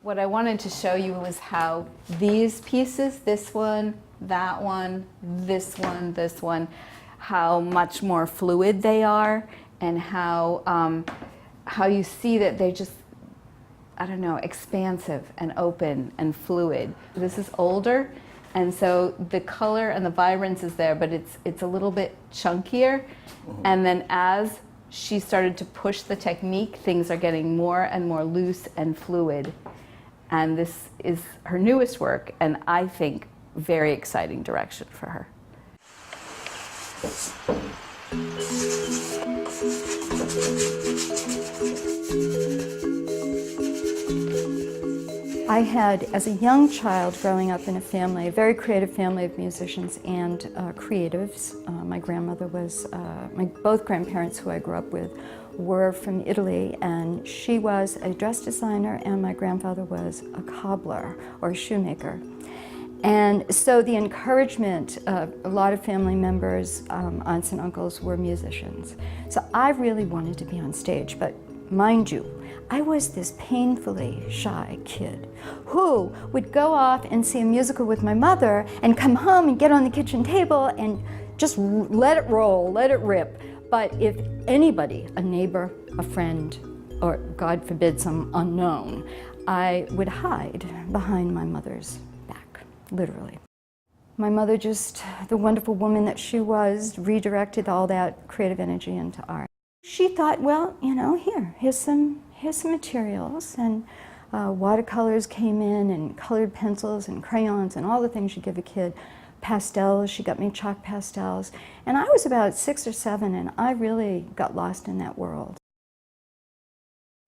What I wanted to show you was how these pieces, this one, that one, this one, how much more fluid they are, and how you see that they just, I don't know, expansive and open and fluid. This is older, and so the color and the vibrance is there, but it's a little bit chunkier. And then as she started to push the technique, things are getting more and more loose and fluid. And this is her newest work, and I think very exciting direction for her. I had, as a young child, growing up in a family, a very creative family of musicians and creatives. My grandmother was, both grandparents who I grew up with were from Italy, and she was a dress designer and my grandfather was a cobbler or a shoemaker. And so the encouragement of a lot of family members, aunts and uncles, were musicians. So I really wanted to be on stage, but mind you, I was this painfully shy kid who would go off and see a musical with my mother and come home and get on the kitchen table and just let it roll, let it rip. But if anybody, a neighbor, a friend, or God forbid some unknown, I would hide behind my mother's back, literally. My mother, just the wonderful woman that she was, redirected all that creative energy into art. She thought, well, you know, here's some materials, and watercolors came in, and colored pencils and crayons and all the things you give a kid. Pastels, she got me chalk pastels. And I was about 6 or 7, and I really got lost in that world.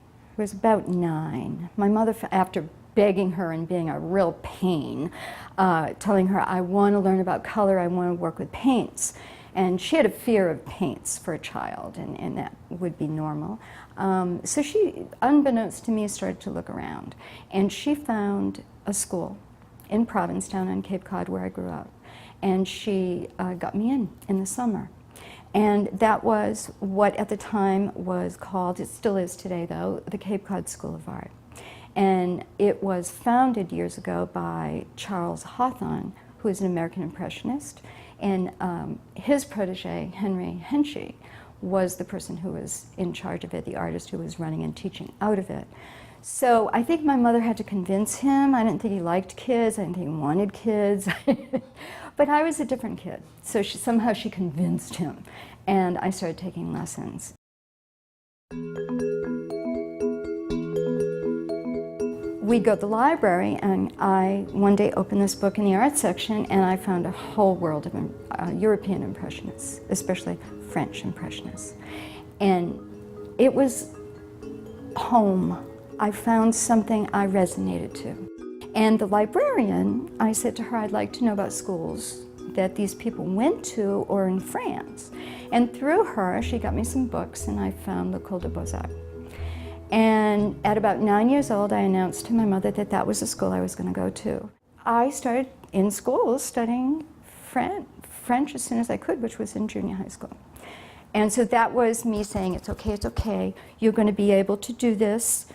I was about 9. My mother, after begging her and being a real pain, telling her, I want to learn about color, I want to work with paints. And she had a fear of paints for a child, and that would be normal. So she, unbeknownst to me, started to look around. And she found a school in Provincetown on Cape Cod, where I grew up. And she got me in the summer. And that was what at the time was called, it still is today though, the Cape Cod School of Art. And it was founded years ago by Charles Hawthorne, who is an American Impressionist. And his protege, Henry Henshey, was the person who was in charge of it, the artist who was running and teaching out of it. So I think my mother had to convince him. I didn't think he liked kids, I didn't think he wanted kids. But I was a different kid, so somehow she convinced him, and I started taking lessons. We'd go to the library, and I one day opened this book in the art section, and I found a whole world of European Impressionists, especially French Impressionists. And it was home. I found something I resonated to. And the librarian, I said to her, I'd like to know about schools that these people went to or in France. And through her, she got me some books, and I found L'École des Beaux-Arts. And at about 9 years old, I announced to my mother that that was the school I was going to go to. I started in school studying French as soon as I could, which was in junior high school. And so that was me saying, it's okay, you're going to be able to do this,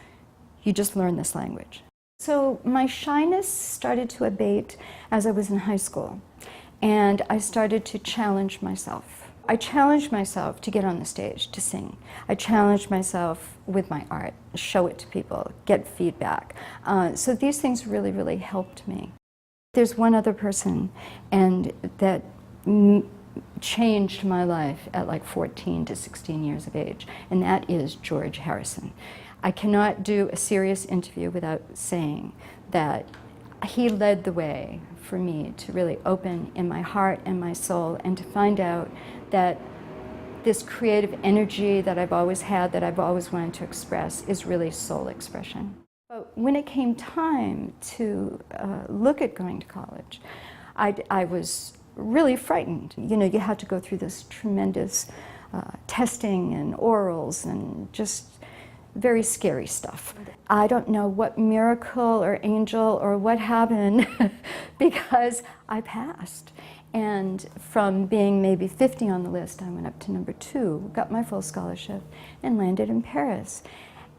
you just learn this language. So my shyness started to abate as I was in high school, and I started to challenge myself. I challenged myself to get on the stage, to sing. I challenged myself with my art, show it to people, get feedback. So these things really, really helped me. There's one other person, and that changed my life at like 14 to 16 years of age, and that is George Harrison. I cannot do a serious interview without saying that he led the way for me to really open in my heart and my soul, and to find out that this creative energy that I've always had, that I've always wanted to express, is really soul expression. But when it came time to look at going to college, I was really frightened. You know, you had to go through this tremendous testing and orals and just very scary stuff. I don't know what miracle or angel or what happened because I passed. And from being maybe 50 on the list, I went up to number 2, got my full scholarship, and landed in Paris.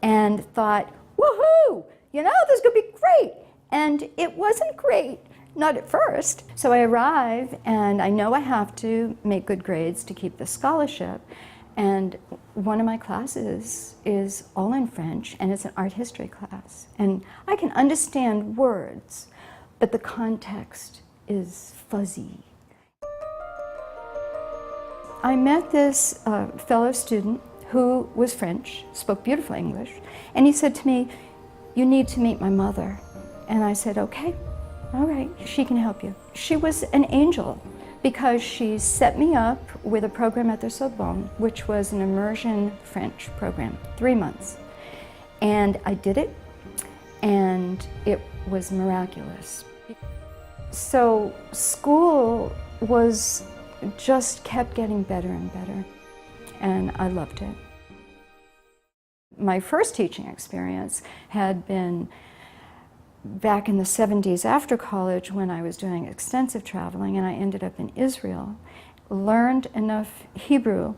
And thought, woohoo! you know, this is going to be great. And it wasn't great, not at first. So I arrive and I know I have to make good grades to keep the scholarship. And one of my classes is all in French, and it's an art history class. And I can understand words, but the context is fuzzy. I met this fellow student who was French, spoke beautiful English, and he said to me, "You need to meet my mother." And I said, "Okay, all right, she can help you." She was an angel because she set me up with a program at the Sorbonne, which was an immersion French program, 3 months. And I did it, and it was miraculous. So school just kept getting better and better, and I loved it. My first teaching experience had been back in the 70s after college when I was doing extensive traveling, and I ended up in Israel, learned enough Hebrew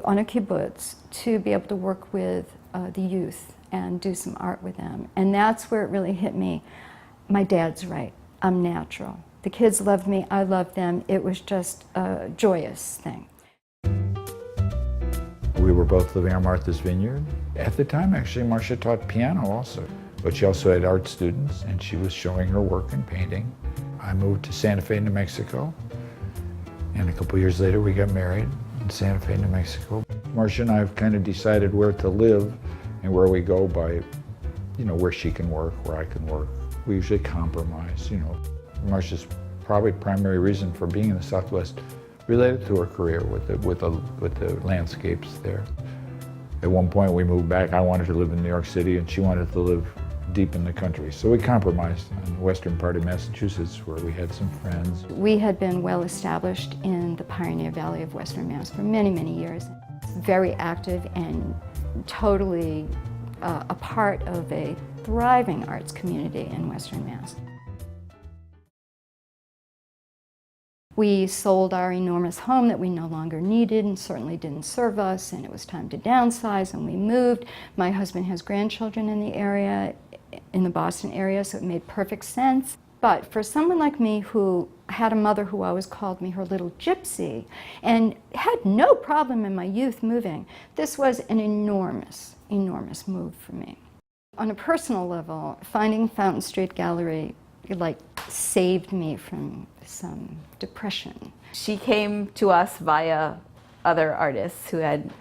on a kibbutz to be able to work with the youth and do some art with them. And that's where it really hit me. My dad's right. I'm natural. The kids loved me. I loved them. It was just a joyous thing. We were both living on Martha's Vineyard. At the time, actually, Marcia taught piano also. But she also had art students, and she was showing her work in painting. I moved to Santa Fe, New Mexico, and a couple years later we got married in Santa Fe, New Mexico. Marcia and I have kind of decided where to live and where we go by, where she can work, where I can work. We usually compromise, Marcia's probably primary reason for being in the Southwest related to her career with the landscapes there. At one point we moved back. I wanted to live in New York City and she wanted to live deep in the country. So we compromised on the western part of Massachusetts where we had some friends. We had been well established in the Pioneer Valley of Western Mass for many, many years. Very active and totally a part of a thriving arts community in Western Mass. We sold our enormous home that we no longer needed and certainly didn't serve us, and it was time to downsize, and we moved. My husband has grandchildren in the area, in the Boston area, so it made perfect sense. But for someone like me who had a mother who always called me her little gypsy and had no problem in my youth moving, this was an enormous, enormous move for me. On a personal level, finding Fountain Street Gallery saved me from some depression. She came to us via other artists who had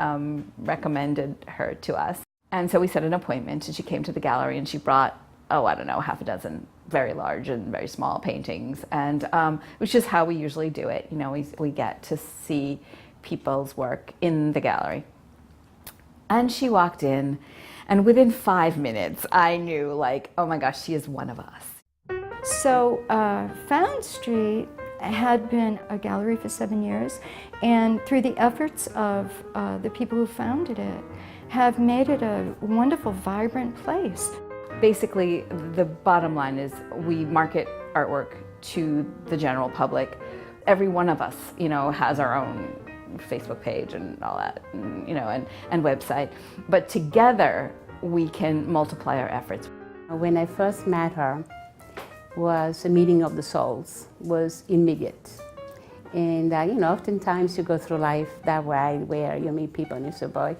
recommended her to us. And so we set an appointment and she came to the gallery and she brought, half a dozen very large and very small paintings. And which is how we usually do it. We get to see people's work in the gallery. And she walked in and within 5 minutes I knew oh my gosh, she is one of us. So Fountain Street had been a gallery for 7 years, and through the efforts of the people who founded it, have made it a wonderful, vibrant place. Basically, the bottom line is we market artwork to the general public. Every one of us, has our own Facebook page and all that, and website. But together, we can multiply our efforts. When I first met her, was a meeting of the souls, was immediate. And oftentimes you go through life that way where you meet people and you say, boy,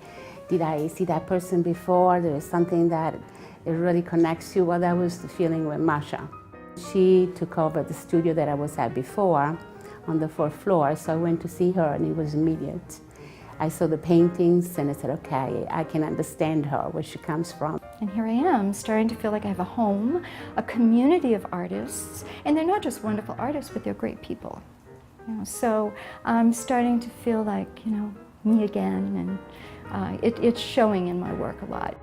did I see that person before? There is something that it really connects you. Well, that was the feeling with Masha. She took over the studio that I was at before on the 4th floor, so I went to see her and it was immediate. I saw the paintings and I said, okay, I can understand her, where she comes from. And here I am, starting to feel like I have a home, a community of artists, and they're not just wonderful artists, but they're great people. So I'm starting to feel like, me again, and it's showing in my work a lot.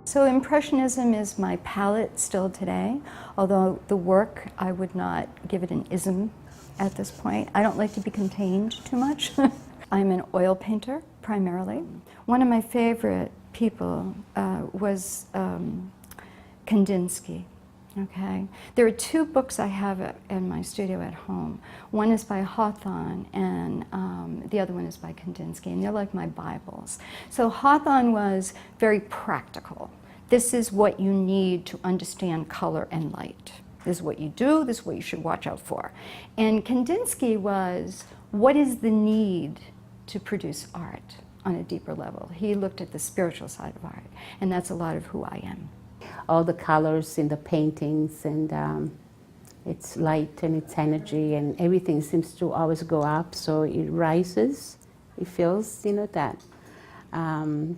So Impressionism is my palette still today, although the work, I would not give it an ism at this point. I don't like to be contained too much. I'm an oil painter, primarily. One of my favorite people was Kandinsky. Okay. There are two books I have in my studio at home. One is by Hawthorne, and the other one is by Kandinsky, and they're like my Bibles. So Hawthorne was very practical. This is what you need to understand color and light. This is what you do, this is what you should watch out for. And Kandinsky was, what is the need to produce art on a deeper level? He looked at the spiritual side of art, and that's a lot of who I am. All the colors in the paintings, and it's light and it's energy, and everything seems to always go up, so it rises. It feels, that.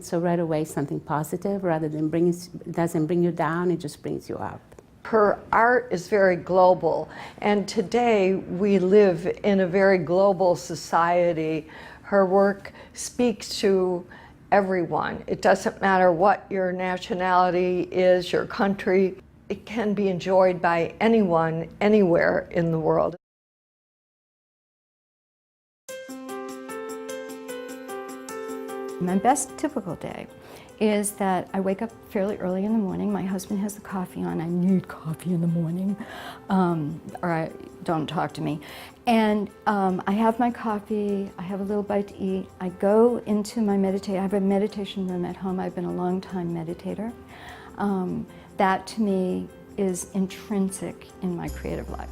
So right away, something positive, rather than it doesn't bring you down, it just brings you up. Her art is very global, and today we live in a very global society. Her work speaks to everyone. It doesn't matter what your nationality is, your country. It can be enjoyed by anyone, anywhere in the world. My best typical day is that I wake up fairly early in the morning. My husband has the coffee on. I need coffee in the morning, or don't talk to me. And I have my coffee, I have a little bite to eat. I go into my meditation. I have a meditation room at home. I've been a long time meditator. That to me is intrinsic in my creative life.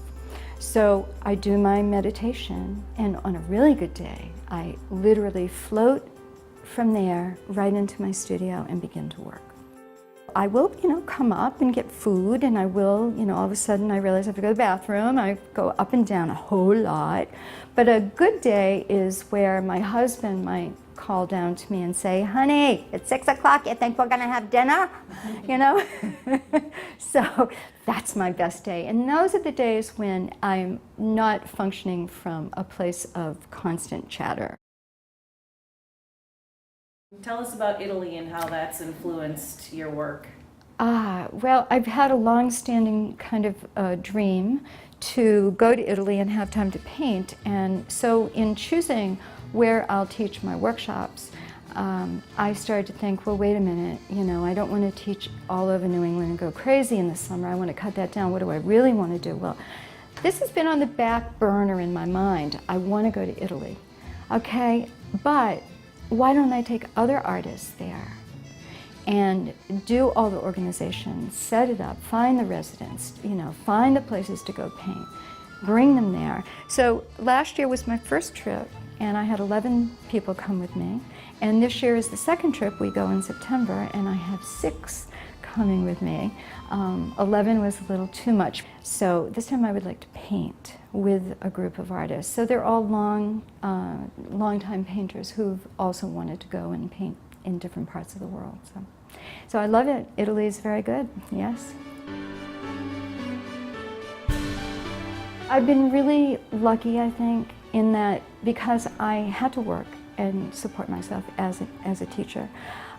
So I do my meditation, and on a really good day, I literally float from there right into my studio and begin to work. I will, come up and get food, and I will, all of a sudden I realize I have to go to the bathroom. I go up and down a whole lot. But a good day is where my husband might call down to me and say, honey, it's 6 o'clock, you think we're gonna have dinner? So that's my best day. And those are the days when I'm not functioning from a place of constant chatter. Tell us about Italy and how that's influenced your work. Well, I've had a long-standing kind of dream to go to Italy and have time to paint, and so in choosing where I'll teach my workshops, I started to think, well, wait a minute, I don't want to teach all over New England and go crazy in the summer. I want to cut that down. What do I really want to do? Well, this has been on the back burner in my mind. I want to go to Italy, okay, but why don't I take other artists there and do all the organization, set it up, find the residents, find the places to go paint, bring them there. So last year was my first trip, and I had 11 people come with me. And this year is the second trip. We go in September, and I have 6 coming with me. 11 was a little too much. So this time I would like to paint with a group of artists. So they're all long-time painters who've also wanted to go and paint in different parts of the world. So I love it. Italy is very good, yes. I've been really lucky, I think, in that because I had to work and support myself as a teacher,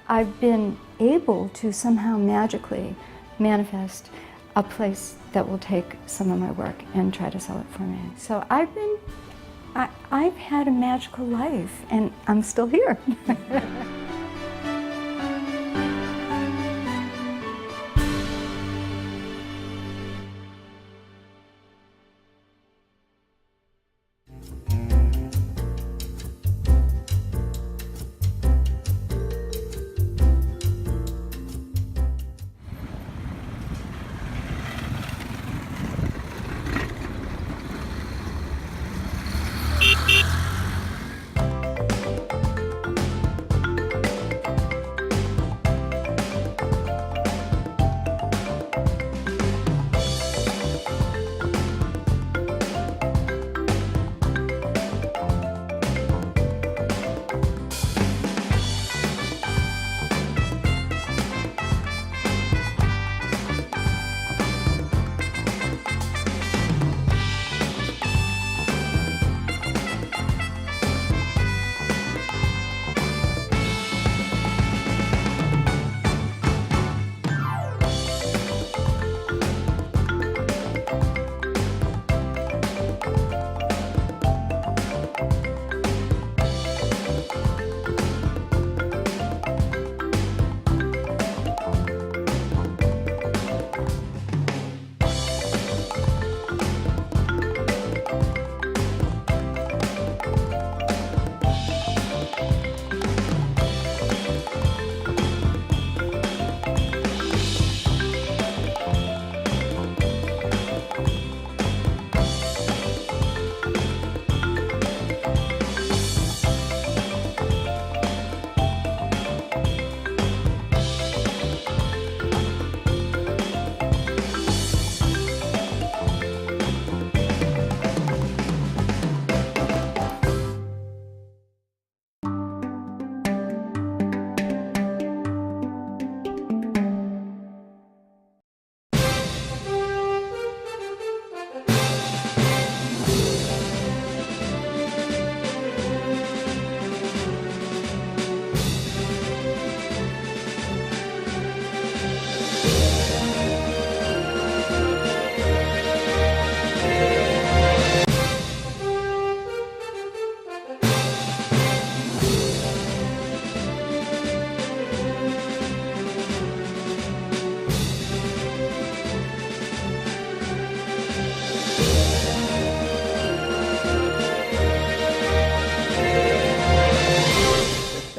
I've been able to somehow magically manifest a place that will take some of my work and try to sell it for me. So I've had a magical life, and I'm still here.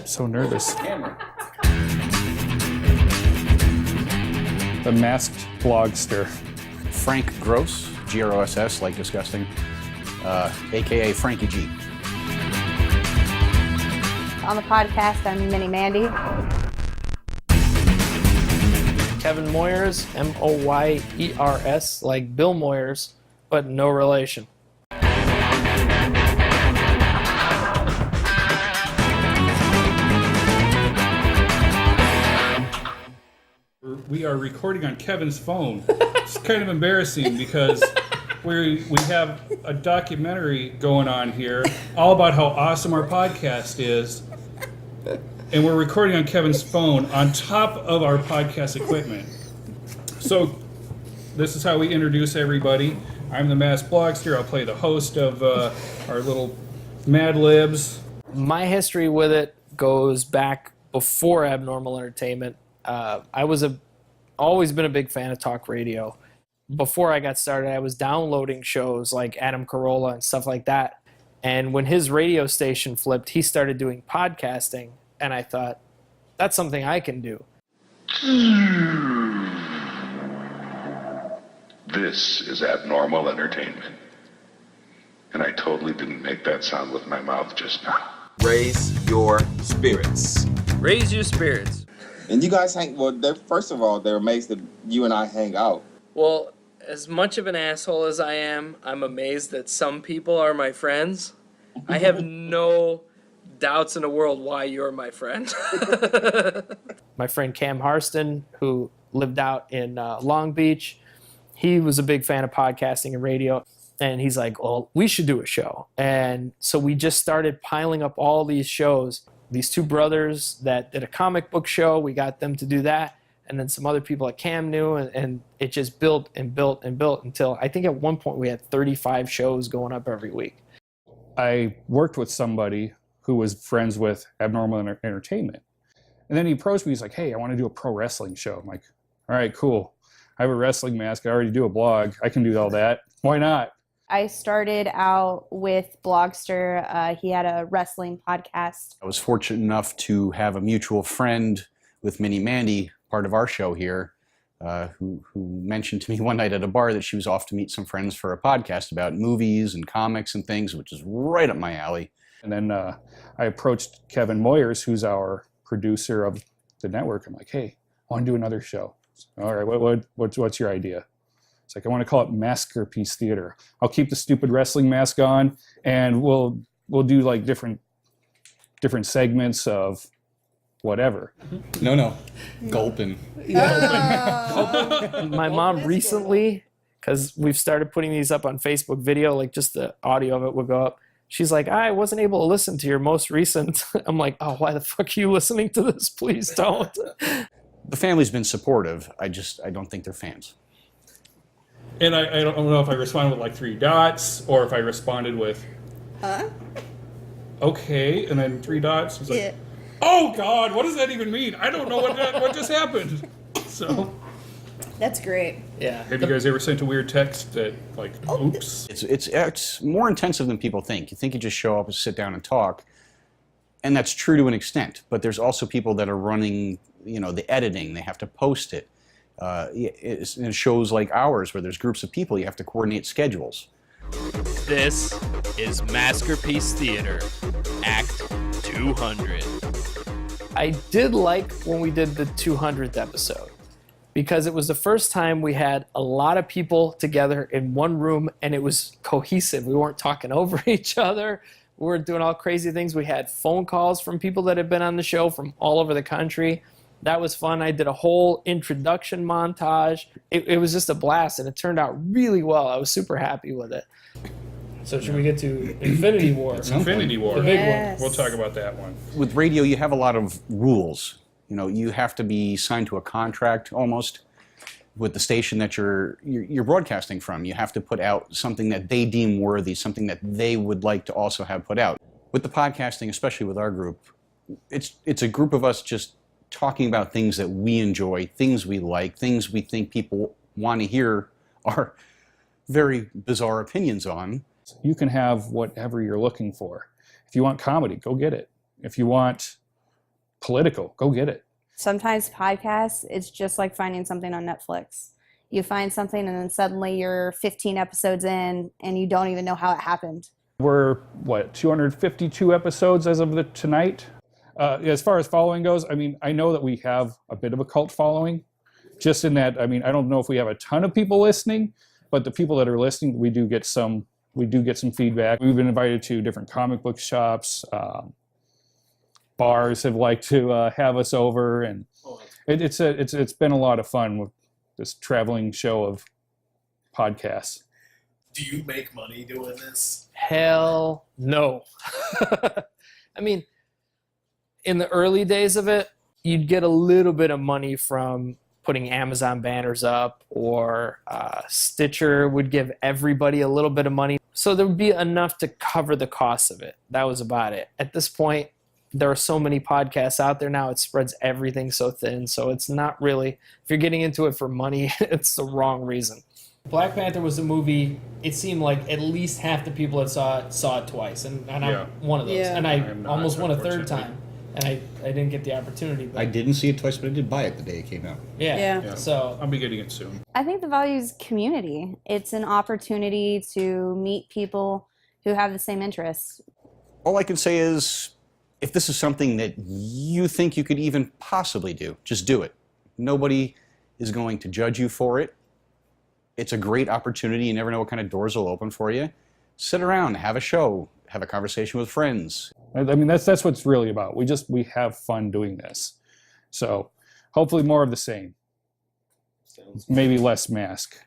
So nervous. The Masked Blogster. Frank Gross, Gross, like disgusting, aka Frankie G. On the podcast, I'm Minnie Mandy. Kevin Moyers, Moyers, like Bill Moyers, but no relation. We are recording on Kevin's phone. It's kind of embarrassing because we have a documentary going on here all about how awesome our podcast is. And we're recording on Kevin's phone on top of our podcast equipment. So this is how we introduce everybody. I'm the Masked Blogster. I'll play the host of our little Mad Libs. My history with it goes back before Abnormal Entertainment. I was always been a big fan of talk radio. Before I got started, I was downloading shows like Adam Carolla and stuff like that. And when his radio station flipped, he started doing podcasting. And I thought, that's something I can do. This is Abnormal Entertainment. And I totally didn't make that sound with my mouth just now. Raise your spirits. Raise your spirits. And you guys first of all, they're amazed that you and I hang out. Well, as much of an asshole as I am, I'm amazed that some people are my friends. I have no doubts in the world why you're my friend. My friend Cam Harston, who lived out in Long Beach, he was a big fan of podcasting and radio. And he's like, well, we should do a show. And so we just started piling up all these shows. These two brothers that did a comic book show, we got them to do that. And then some other people that Cam knew, and it just built and built and built until I think at one point we had 35 shows going up every week. I worked with somebody who was friends with Abnormal Entertainment. And then he approached me, he's like, hey, I want to do a pro wrestling show. I'm like, all right, cool. I have a wrestling mask, I already do a blog, I can do all that. Why not? I started out with Blogster. He had a wrestling podcast. I was fortunate enough to have a mutual friend with Minnie Mandy, part of our show here, who mentioned to me one night at a bar that she was off to meet some friends for a podcast about movies and comics and things, which is right up my alley. And then I approached Kevin Moyers, who's our producer of the network. I'm like, hey, I want to do another show. All right, what's your idea? It's like, I want to call it Masterpiece Theater. I'll keep the stupid wrestling mask on, and we'll do like different segments of whatever. No. Gulpin. My mom recently, because we've started putting these up on Facebook video, like just the audio of it will go up. She's like, I wasn't able to listen to your most recent. I'm like, oh, why the fuck are you listening to this? Please don't. The family's been supportive. I don't think they're fans. And I don't know if I responded with like 3 dots or if I responded with, okay, and then 3 dots. It's like, oh God, what does that even mean? I don't know what just happened. So. That's great. Yeah. Have you guys ever sent a weird text that like, oops? It's more intensive than people think. You think you just show up and sit down and talk, and that's true to an extent. But there's also people that are running, the editing. They have to post it. In shows like ours, where there's groups of people, you have to coordinate schedules. This is Masterpiece Theater, Act 200. I did like when we did the 200th episode, because it was the first time we had a lot of people together in one room and it was cohesive. We weren't talking over each other. We weren't doing all crazy things. We had phone calls from people that had been on the show from all over the country. That was fun. I did a whole introduction montage. It was just a blast, and it turned out really well. I was super happy with it. So should we get to Infinity War? Infinity War. The big one. We'll talk about that one. With radio, you have a lot of rules. You have to be signed to a contract almost with the station that you're broadcasting from. You have to put out something that they deem worthy, something that they would like to also have put out. With the podcasting, especially with our group, it's a group of us just talking about things that we enjoy, things we like, things we think people want to hear our very bizarre opinions on. You can have whatever you're looking for. If you want comedy, go get it. If you want political. Go get it. Sometimes podcasts, it's just like finding something on Netflix. You find something and then suddenly you're 15 episodes in and you don't even know how it happened. We're, 252 episodes as of tonight? As far as following goes, I mean, I know that we have a bit of a cult following, just in that, I mean, I don't know if we have a ton of people listening, but the people that are listening, we do get some feedback. We've been invited to different comic book shops. Bars have liked to have us over, and it's been a lot of fun with this traveling show of podcasts. Do you make money doing this? Hell no. I mean, in the early days of it, you'd get a little bit of money from putting Amazon banners up, or Stitcher would give everybody a little bit of money. So there would be enough to cover the cost of it. That was about it. At this point, there are so many podcasts out there now, it spreads everything so thin. So it's not really, if you're getting into it for money, it's the wrong reason. Black Panther was a movie, it seemed like at least half the people that saw it twice. And I'm one of those. Yeah. And I I am not, almost won a third unfortunately. time. And I didn't get the opportunity. But I didn't see it twice, but I did buy it the day it came out. yeah. So I'll be getting it soon. I think the value is community. It's an opportunity to meet people who have the same interests. All I can say is, if this is something that you think you could even possibly do, just do it. Nobody is going to judge you for it. It's a great opportunity. You never know what kind of doors will open for you. Sit around, have a show, have a conversation with friends. I mean, that's what it's really about. We have fun doing this. So hopefully more of the same. Maybe less mask.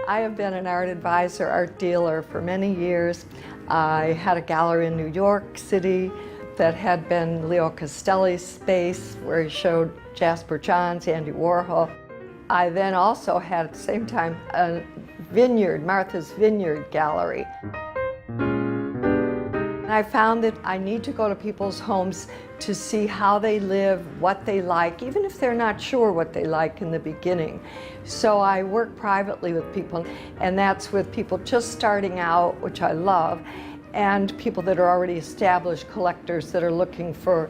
I have been an art advisor, art dealer for many years. I had a gallery in New York City that had been Leo Castelli's space, where he showed Jasper Johns, Andy Warhol. I then also had, at the same time, a vineyard, Martha's Vineyard gallery. And I found that I need to go to people's homes to see how they live, what they like, even if they're not sure what they like in the beginning. So I work privately with people, and that's with people just starting out, which I love, and people that are already established collectors that are looking for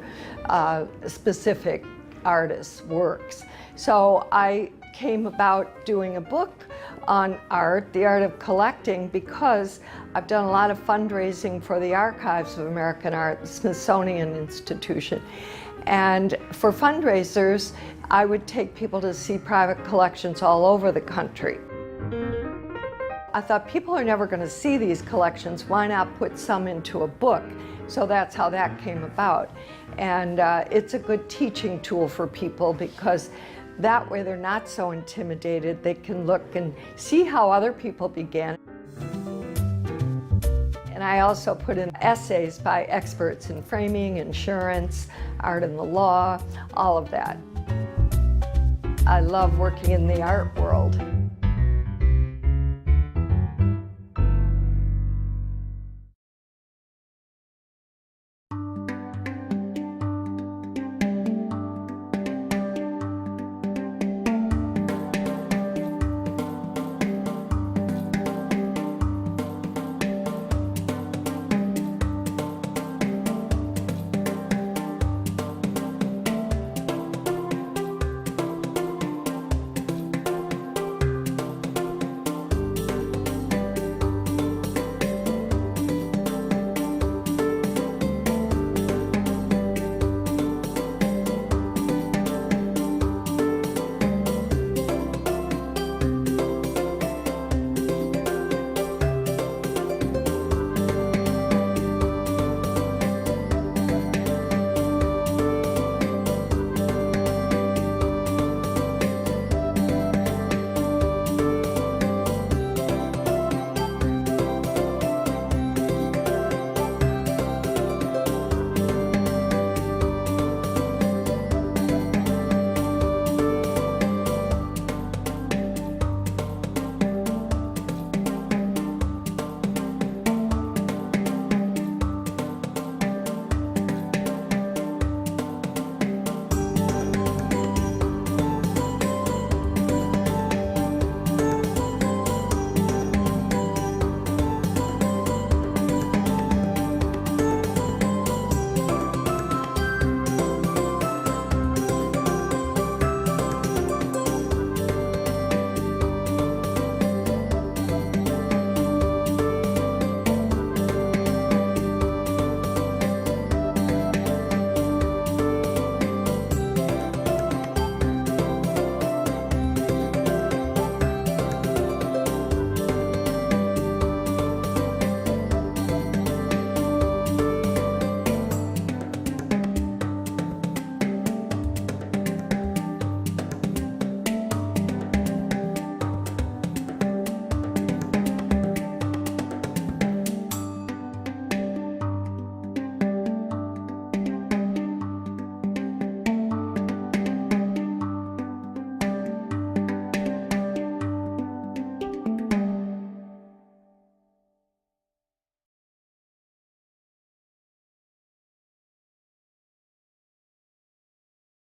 specific artists' works. So I came about doing a book on art, the art of collecting, because I've done a lot of fundraising for the Archives of American Art, the Smithsonian Institution. And for fundraisers, I would take people to see private collections all over the country. I thought, people are never going to see these collections, why not put some into a book? So that's how that came about. And it's a good teaching tool for people, because that way they're not so intimidated. They can look and see how other people began. And I also put in essays by experts in framing, insurance, art and the law, all of that. I love working in the art world.